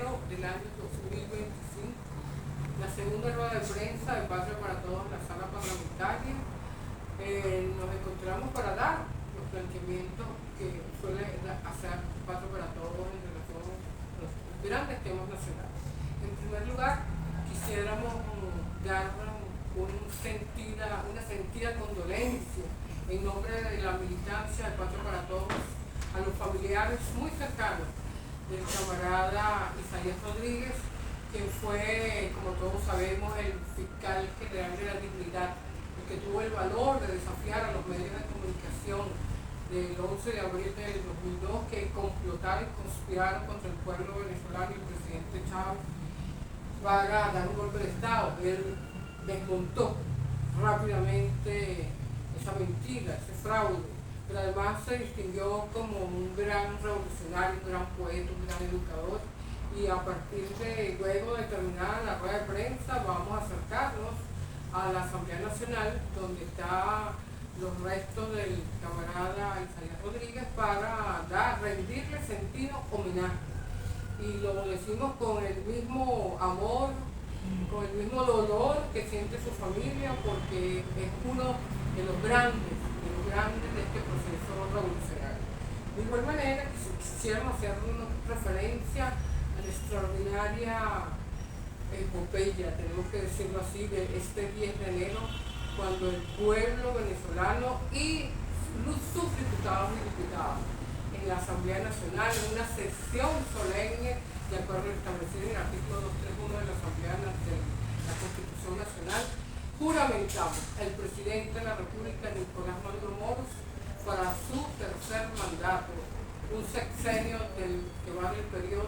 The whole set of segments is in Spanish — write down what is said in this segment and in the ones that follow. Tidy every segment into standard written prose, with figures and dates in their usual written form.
enero del año 2025, la segunda rueda de prensa de Patria para Todos en la sala parlamentaria. Nos encontramos para dar los planteamientos que suele hacer Patria para Todos en relación a los grandes temas nacionales. En primer lugar, quisiéramos dar una sentida condolencia en nombre de la militancia de Patria para Todos a los familiares muy cercanos del camarada Isaías Rodríguez, quien fue, como todos sabemos, el fiscal general de la dignidad, el que tuvo el valor de desafiar a los medios de comunicación del 11 de abril del 2002, que complotaron y conspiraron contra el pueblo venezolano y el presidente Chávez para dar un golpe de Estado. Él desmontó rápidamente esa mentira, ese fraude, pero además se distinguió como un gran revolucionario, un gran poeta, un gran educador, y a partir de luego de terminar la rueda de prensa vamos a acercarnos a la Asamblea Nacional, donde están los restos del camarada Isaías Rodríguez, para rendirle sentido homenaje. Y lo decimos con el mismo amor, con el mismo dolor que siente su familia, porque es uno de los grandes de este proceso revolucionario. De igual manera, quisiéramos hacer una referencia a la extraordinaria epopeya, tenemos que decirlo así, de este 10 de enero, cuando el pueblo venezolano y sus diputados y diputadas en la Asamblea Nacional, en una sesión solemne, de acuerdo al establecido en el artículo 231 de la Asamblea de la Constitución Nacional, juramentamos al presidente de la República, Nicolás Maduro Moros, para su tercer mandato, un sexenio que va del periodo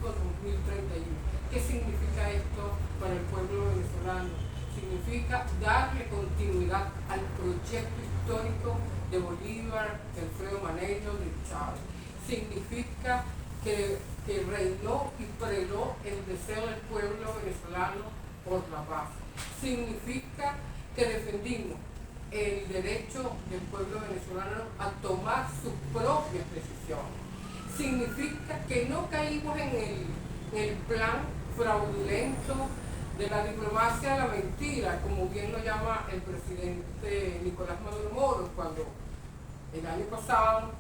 2025-2031. ¿Qué significa esto para el pueblo venezolano? Significa darle continuidad al proyecto histórico de Bolívar, de Alfredo Manero, de Chávez. Significa que reinó y preló el deseo del pueblo venezolano por la paz. Significa que defendimos el derecho del pueblo venezolano a tomar sus propias decisiones. Significa que no caímos en el plan fraudulento de la diplomacia de la mentira, como bien lo llama el presidente Nicolás Maduro Moros, cuando el año pasado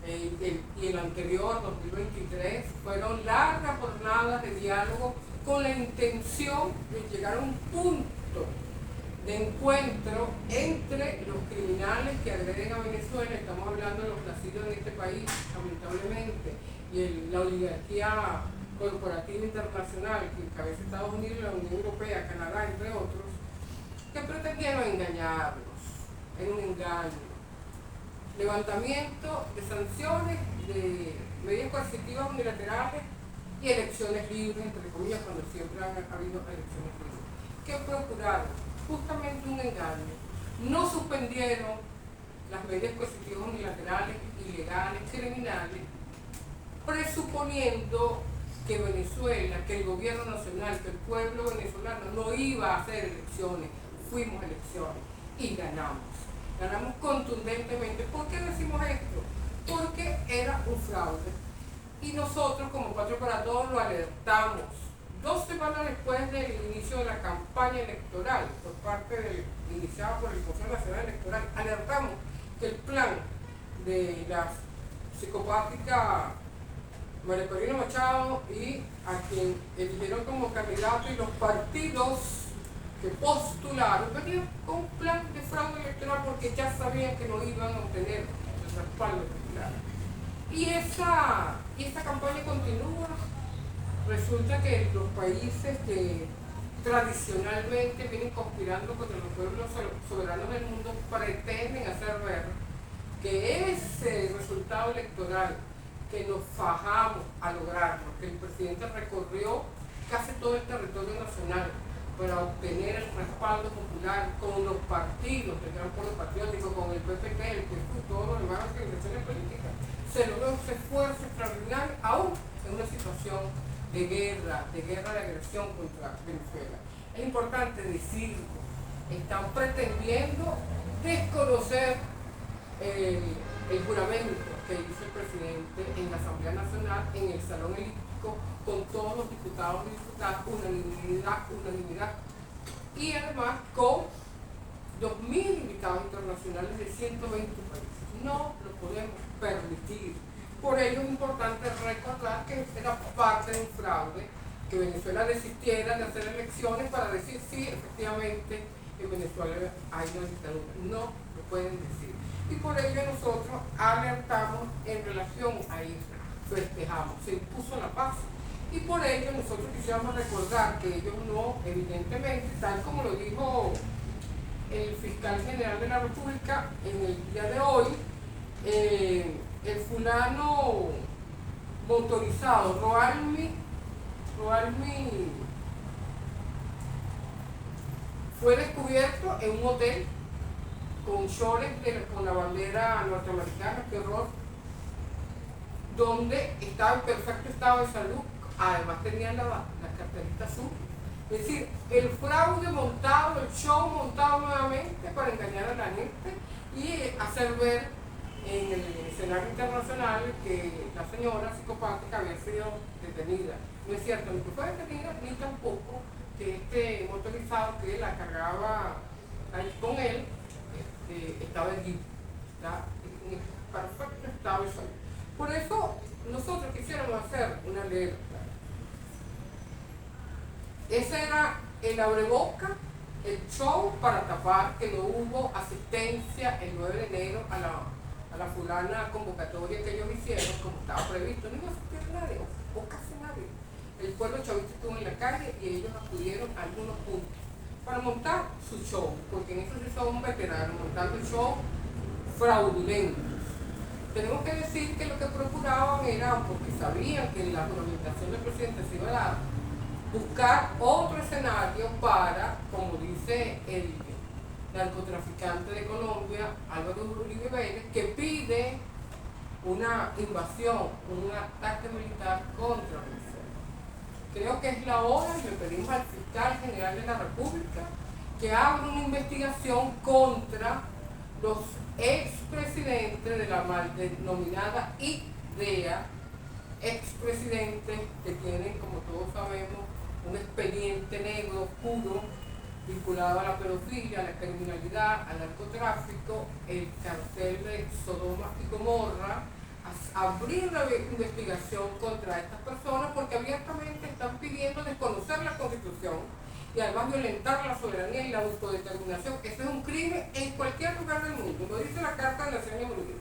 y el anterior, 2023, fueron largas jornadas de diálogo con la intención de llegar a un punto de encuentro entre los criminales que agreden a Venezuela, estamos hablando de los nacidos en este país, lamentablemente, y la oligarquía corporativa internacional que encabeza Estados Unidos, la Unión Europea, Canadá, entre otros, que pretendieron engañarlos, en un engaño. Levantamiento de sanciones, de medidas coercitivas unilaterales y elecciones libres, entre comillas, cuando siempre han habido elecciones libres. ¿Qué procuraron? Justamente un engaño. No suspendieron las medidas coercitivas unilaterales, ilegales, criminales, presuponiendo que Venezuela, que el gobierno nacional, que el pueblo venezolano no iba a hacer elecciones. Fuimos a elecciones y ganamos. Ganamos contundentemente. ¿Por qué decimos esto? Porque era un fraude. Y nosotros, como Patria para Todos, lo alertamos 2 semanas después del inicio de la campaña electoral, iniciada por el Consejo Nacional Electoral. Alertamos que el plan de la psicopática María Corina Machado, y a quien eligieron como candidato, y los partidos que postularon, venían con un plan de fraude electoral porque ya sabían que no iban a obtener el respaldo popular. Y esta campaña continúa. Resulta que los países que tradicionalmente vienen conspirando contra los pueblos soberanos del mundo pretenden hacer ver que ese resultado electoral que nos fajamos a lograrlo, que el presidente recorrió casi todo el territorio nacional para obtener el respaldo popular con los partidos del Gran Polo Patriótico, con el PPK, el PSUV, todos los demás organizaciones políticas, se logró un esfuerzo extraordinario, aún en una situación de guerra de agresión contra Venezuela. Es importante decirlo, están pretendiendo desconocer el juramento que hizo el presidente en la Asamblea Nacional, en el Salón Pacífico, con todos los diputados y diputadas, unanimidad, y además con 2.000 invitados internacionales de 120 países. No lo podemos permitir. Por ello es importante recordar que era parte de un fraude, que Venezuela desistiera de hacer elecciones para decir sí, efectivamente, en Venezuela hay una dictadura. No lo pueden decir. Y por ello nosotros alertamos en relación a eso, festejamos, se impuso la paz. Y por ello nosotros quisiéramos recordar que ellos no, evidentemente, tal como lo dijo el fiscal general de la República en el día de hoy, el fulano motorizado, Roalmi, fue descubierto en un hotel con shorts con la bandera norteamericana, qué horror, donde estaba en perfecto estado de salud, además tenía la carterita azul. Es decir, el fraude montado, el show montado nuevamente para engañar a la gente y hacer ver en el escenario internacional que la señora psicopática había sido detenida. No es cierto, ni que fue detenida, ni tampoco que este motorizado que la cargaba ahí con él estaba allí, está en perfecto estado de salud. Por eso nosotros quisiéramos hacer una alerta. Ese era el abreboca, el show para tapar que no hubo asistencia el 9 de enero a la fulana convocatoria que ellos hicieron, como estaba previsto. No iba a asistir nadie, o casi nadie. El pueblo chavista estuvo en la calle y ellos acudieron a algunos puntos para montar su show, porque en eso sí son veteranos, montando show fraudulento. Tenemos que decir que lo que procuraban era, porque sabían que la juramentación del presidente se iba a dar, buscar otro escenario para, como dice el narcotraficante de Colombia, Álvaro Uribe Vélez, que pide una invasión, un ataque militar contra Venezuela. Creo que es la hora, y le pedimos al fiscal general de la República que abra una investigación contra los expresidentes de la mal denominada IDEA, expresidentes que tienen, como todos sabemos, un expediente negro, oscuro, vinculado a la pedofilia, a la criminalidad, al narcotráfico, el cartel de Sodoma y Gomorra, abrir una investigación contra estas personas porque abiertamente están pidiendo desconocer la Constitución y además violentar la soberanía y la autodeterminación. Este es un crimen en cualquier lugar del mundo, lo dice la Carta de Naciones Unidas.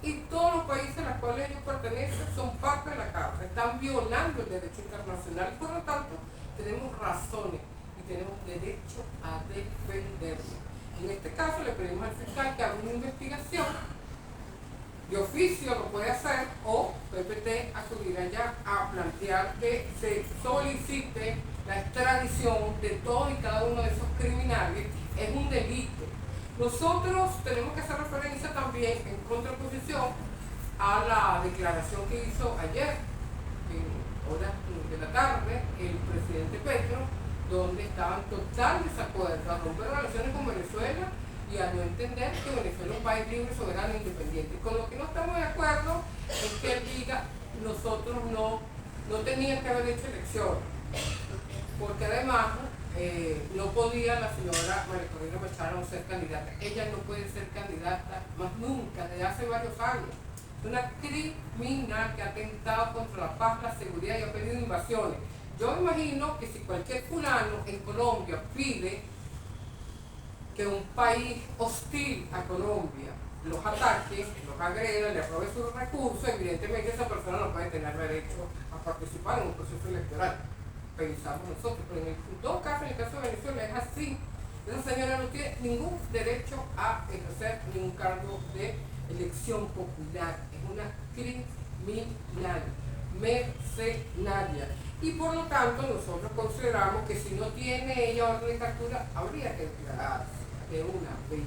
Y todos los países a los cuales ellos pertenecen son parte de la Carta, están violando el derecho internacional, por lo tanto tenemos razones y tenemos derecho a defendernos. En este caso le pedimos al fiscal que haga una investigación, de oficio lo puede hacer, o PPT acudirá ya a plantear que se solicite la extradición de todos y cada uno de esos criminales. Es un delito. Nosotros tenemos que hacer referencia también en contraposición a la declaración que hizo ayer, en horas de la tarde, el presidente Petro, donde estaban total desacuerdo a romper relaciones con Venezuela y a no entender que Venezuela es un país libre, soberano e independiente. Con lo que no estamos de acuerdo es que él diga, nosotros no tenían que haber hecho elecciones, porque además no podía la señora María Corina Machado ser candidata. Ella no puede ser candidata más nunca, desde hace varios años. Es una criminal que ha atentado contra la paz, la seguridad y ha pedido invasiones. Yo me imagino que si cualquier fulano en Colombia pide que un país hostil a Colombia los ataque, los agreda, les robe sus recursos, evidentemente esa persona no puede tener derecho a participar en un proceso electoral. Pensamos nosotros, pero en todo caso, en el caso de Venezuela es así. Esa señora no tiene ningún derecho a ejercer ningún cargo de elección popular. Es una criminal, mercenaria. Y por lo tanto nosotros consideramos que si no tiene ella orden de captura, habría que declararse de una vez.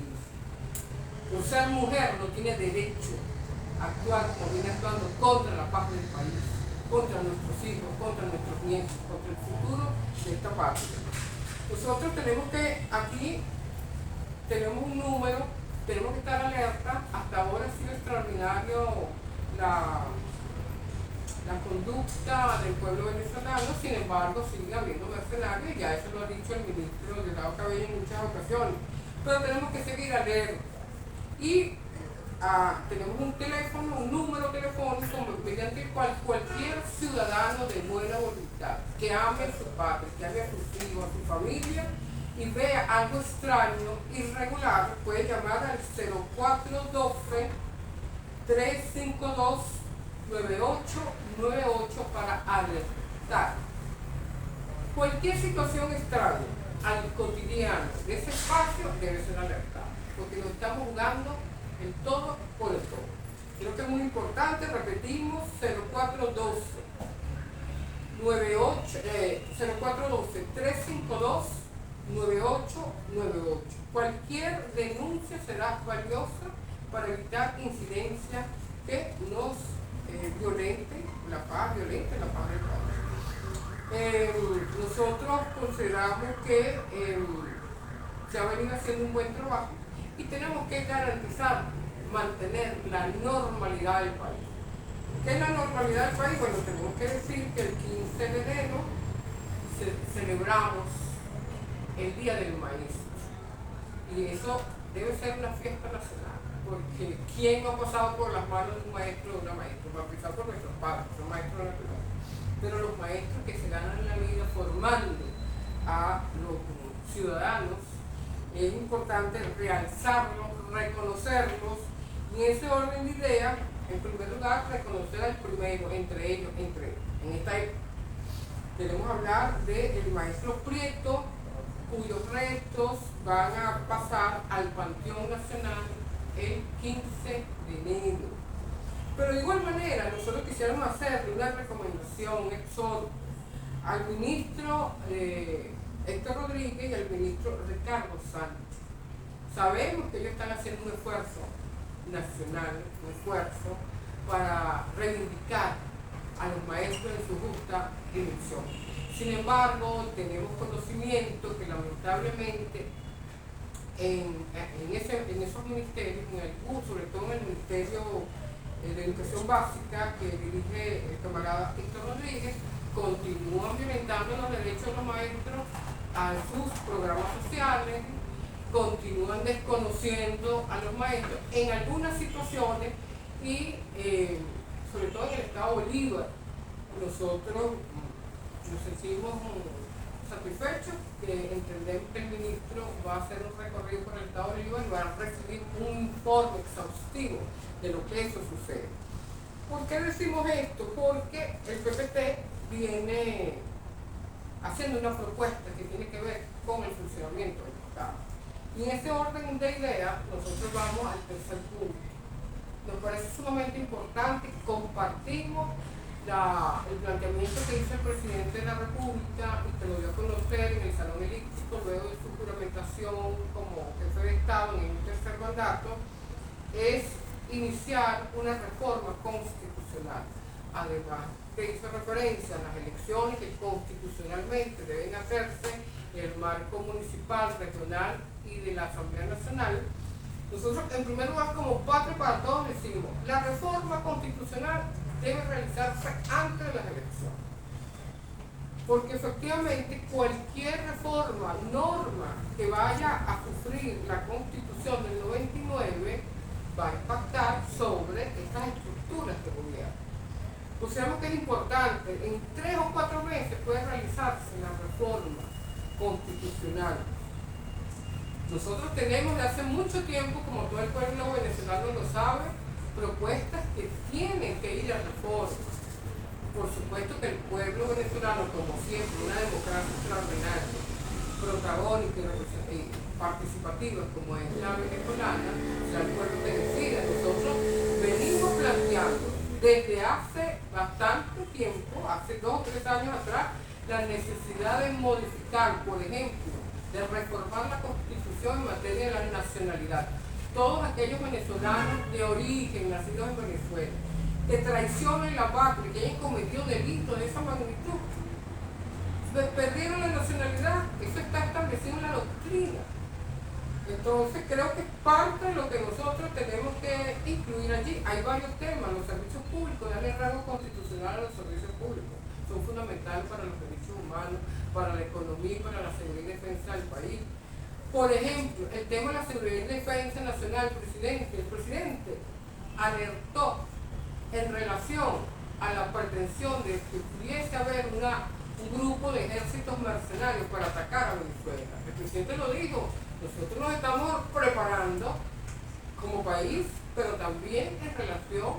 Por ser mujer no tiene derecho a actuar como viene actuando contra la paz del país, contra nuestros hijos, contra nuestros nietos, contra el futuro de esta patria. Nosotros tenemos que, aquí tenemos un número, tenemos que estar alerta. Hasta ahora ha sido extraordinario la conducta del pueblo venezolano. Sin embargo, sigue habiendo mercenarios, ya eso lo ha dicho el ministro Delgado Cabello en muchas ocasiones, pero tenemos que seguir alerta. Y tenemos un teléfono, un número telefónico mediante el cual cualquier ciudadano de buena voluntad que ame a su patria, que ame a sus hijos, a su familia y vea algo extraño, irregular, puede llamar al 0412-352-9898 para alertar. Cualquier situación extraña al cotidiano de ese espacio debe ser alertada, porque nos estamos jugando el todo por el todo. Creo que es muy importante, repetimos, 0412-352-9898. Cualquier denuncia será valiosa para evitar incidencias que nos violenten la paz del país. Nosotros consideramos que se ha venido haciendo un buen trabajo y tenemos que garantizar, mantener la normalidad del país. ¿Qué es la normalidad del país? Bueno, tenemos que decir que el 15 de enero celebramos el Día del Maíz. Y eso debe ser una fiesta nacional, porque ¿quién no ha pasado por las manos de un maestro o de una maestra? Va a empezar por nuestros padres, son maestros naturales. Pero los maestros que se ganan la vida formando a los ciudadanos, es importante realzarlos, reconocerlos, y en ese orden de ideas, en primer lugar, reconocer al primero, entre ellos. En esta época queremos hablar del maestro Prieto, cuyos restos van a pasar al Panteón Nacional el 15 de enero. Pero de igual manera, nosotros quisiéramos hacerle una recomendación, un exhorto al ministro Héctor Rodríguez y al ministro Ricardo Sánchez. Sabemos que ellos están haciendo un esfuerzo nacional, un esfuerzo para reivindicar a los maestros en su justa dimensión. Sin embargo, tenemos conocimiento que lamentablemente en esos ministerios, sobre todo en el Ministerio de Educación Básica que dirige el camarada Héctor Rodríguez, continúan violentando los derechos de los maestros a sus programas sociales, continúan desconociendo a los maestros en algunas situaciones y sobre todo en el estado Bolívar. Nosotros nos sentimos satisfechos, que entendemos que el ministro va a hacer un recorrido por el estado Bolívar y va a recibir un informe exhaustivo de lo que eso sucede. ¿Por qué decimos esto? Porque el PPT viene haciendo una propuesta que tiene que ver con el funcionamiento del Estado. Y en ese orden de ideas, nosotros vamos al tercer punto. Nos parece sumamente importante, compartimos el planteamiento que hizo el presidente de la República y que lo dio a conocer en el Salón Elíptico luego de su juramentación como jefe de Estado en un tercer mandato, es iniciar una reforma constitucional. Además, que hizo referencia a las elecciones que constitucionalmente deben hacerse en el marco municipal, regional y de la Asamblea Nacional. Nosotros, en primer lugar, como Patria para Todos, decimos, la reforma constitucional debe realizarse antes de las elecciones. Porque efectivamente cualquier reforma, norma que vaya a sufrir la Constitución del 99 va a impactar sobre estas estructuras de gobierno. Consideramos que es importante, en 3 o 4 meses puede realizarse la reforma constitucional. Nosotros tenemos desde hace mucho tiempo, como todo el pueblo venezolano lo sabe, propuestas que tienen que ir a reforma. Por supuesto que el pueblo venezolano, como siempre, una democracia extraordinaria, protagónica y participativa como es la venezolana, sea el pueblo que decida. Nosotros venimos planteando desde hace bastante tiempo, hace 2 o 3 años atrás, la necesidad de modificar, por ejemplo, de reformar la Constitución en materia de la nacionalidad. Todos aquellos venezolanos de origen, nacidos en Venezuela, que traicionen la patria, que hayan cometido delitos de esa magnitud, perdieron la nacionalidad. Eso está establecido en la doctrina. Entonces creo que es parte de lo que nosotros tenemos que incluir allí. Hay varios temas, los servicios públicos, darle rango constitucional a los servicios públicos. Son fundamentales para los derechos humanos, para la economía y para la seguridad y defensa del país. Por ejemplo, el tema de la seguridad y defensa nacional, el presidente alertó en relación a la pretensión de que pudiese haber un grupo de ejércitos mercenarios para atacar a Venezuela. El presidente lo dijo, nosotros nos estamos preparando como país, pero también en relación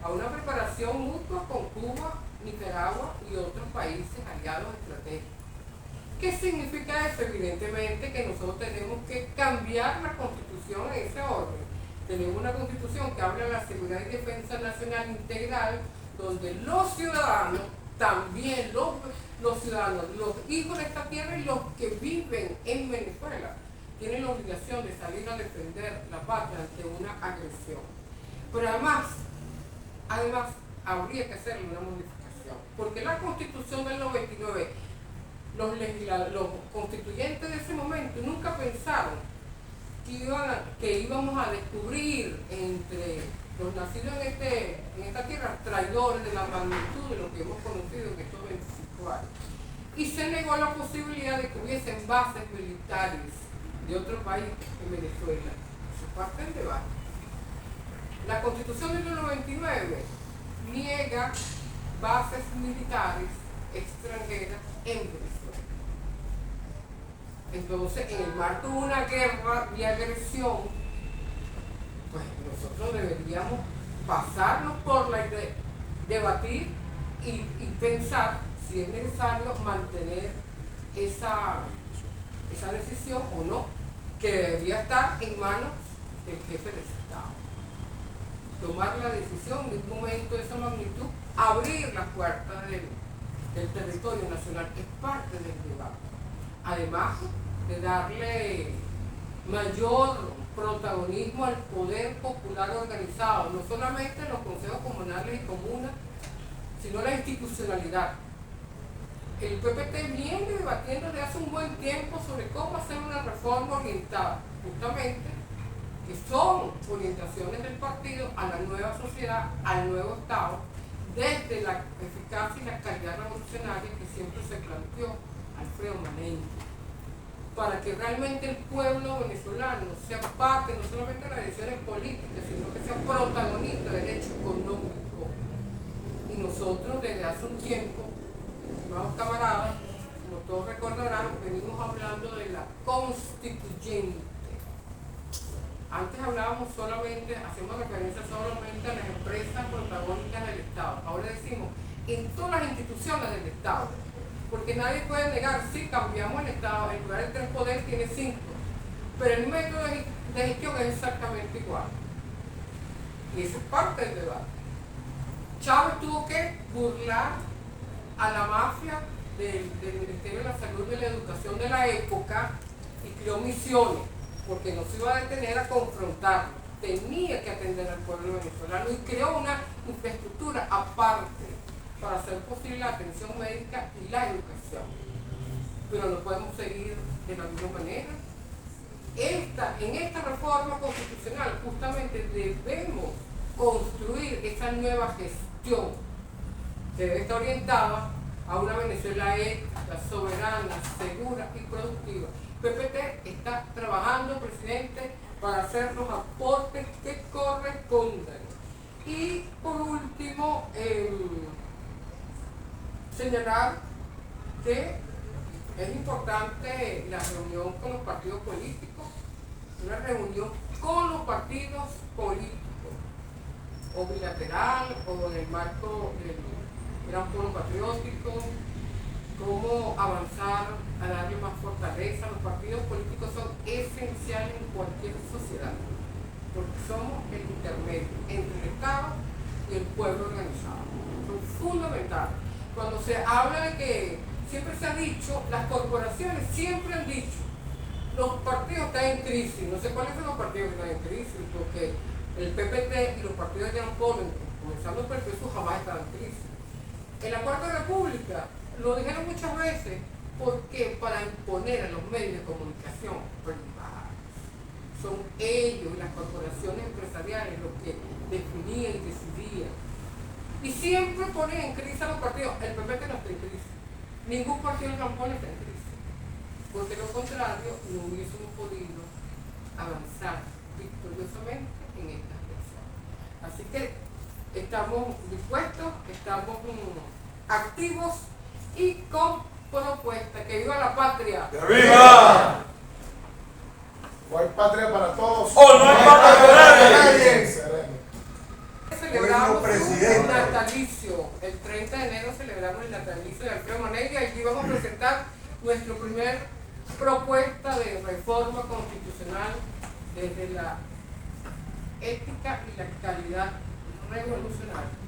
a una preparación mutua con Cuba, Nicaragua y otros países aliados estratégicos. ¿Qué significa eso? Evidentemente que nosotros tenemos que cambiar la constitución en ese orden. Tenemos una constitución que habla de la seguridad y defensa nacional integral, donde los ciudadanos, también los ciudadanos, los hijos de esta tierra y los que viven en Venezuela, tienen la obligación de salir a defender la patria ante una agresión. Pero además habría que hacerle una modificación, porque la constitución del 99, los constituyentes de ese momento nunca pensaron que íbamos a descubrir entre los nacidos en esta tierra traidores de la magnitud de lo que hemos conocido en estos 25 años. Y se negó la posibilidad de que hubiesen bases militares de otro país en Venezuela. Eso es parte del debate. La Constitución del 99 niega bases militares extranjeras en Venezuela. Entonces, en el marco de una guerra de agresión, pues nosotros deberíamos pasarnos por la idea, debatir y pensar si es necesario mantener esa decisión o no, que debería estar en manos del jefe del Estado. Tomar la decisión en un momento de esa magnitud, abrir las puertas del territorio nacional, es parte del debate. Además de darle mayor protagonismo al poder popular organizado, no solamente en los consejos comunales y comunas, sino la institucionalidad. El PPT viene debatiendo desde hace un buen tiempo sobre cómo hacer una reforma orientada, justamente, que son orientaciones del partido a la nueva sociedad, al nuevo Estado, desde la eficacia y la calidad revolucionaria que siempre se planteó Alfredo Manente, para que realmente el pueblo venezolano sea parte no solamente de las decisiones políticas, sino que sea protagonista del hecho económico. Y nosotros desde hace un tiempo, estimados camaradas, como todos recordarán, venimos hablando de la constituyente. Antes hablábamos solamente, hacíamos referencia solamente a las empresas protagónicas del Estado. Ahora decimos, en todas las instituciones del Estado. Porque nadie puede negar, si cambiamos el Estado, en lugar de 3 poderes tiene 5, pero el método de gestión es exactamente igual. Y eso es parte del debate. Chávez tuvo que burlar a la mafia del Ministerio de la Salud y de la Educación de la época y creó misiones, porque no se iba a detener a confrontarlo. Tenía que atender al pueblo venezolano y creó una infraestructura aparte para hacer posible la atención médica y la educación. Pero no podemos seguir de la misma manera. En esta reforma constitucional justamente debemos construir esa nueva gestión que debe estar orientada a una Venezuela ética, soberana, segura y productiva. PPT está trabajando, presidente, para hacer los aportes que correspondan. Y por último, señalar que es importante la reunión con los partidos políticos, una reunión con los partidos políticos, o bilateral, o en el marco del Gran Foro Patriótico, cómo avanzar a darle más fortaleza. Los partidos políticos son esenciales en cualquier sociedad, porque somos el intermedio entre el Estado y el pueblo organizado. Son fundamentales. Cuando se habla de que siempre se ha dicho, las corporaciones siempre han dicho, los partidos están en crisis. No sé cuáles son los partidos que están en crisis, porque el PPT y los partidos de Jean Paul, comenzando por el PSUV, jamás están en crisis. En la Cuarta República lo dijeron muchas veces, porque para imponer a los medios de comunicación privados. son ellos, las corporaciones empresariales, los que definían y decidían. Y siempre ponen en crisis a los partidos. El PP que no está en crisis. Ningún partido del Rampón está en crisis. Porque de lo contrario, no hubiésemos podido avanzar victoriosamente en esta elección. Así que estamos dispuestos, estamos activos y con propuesta. ¡Que viva la patria! ¡Que viva! ¿O hay patria para todos? ¡O no hay patria para nadie! Celebramos el natalicio. El 30 de enero celebramos el natalicio de Alfredo Maneglia y aquí vamos a presentar nuestra primera propuesta de reforma constitucional desde la ética y la calidad revolucionaria.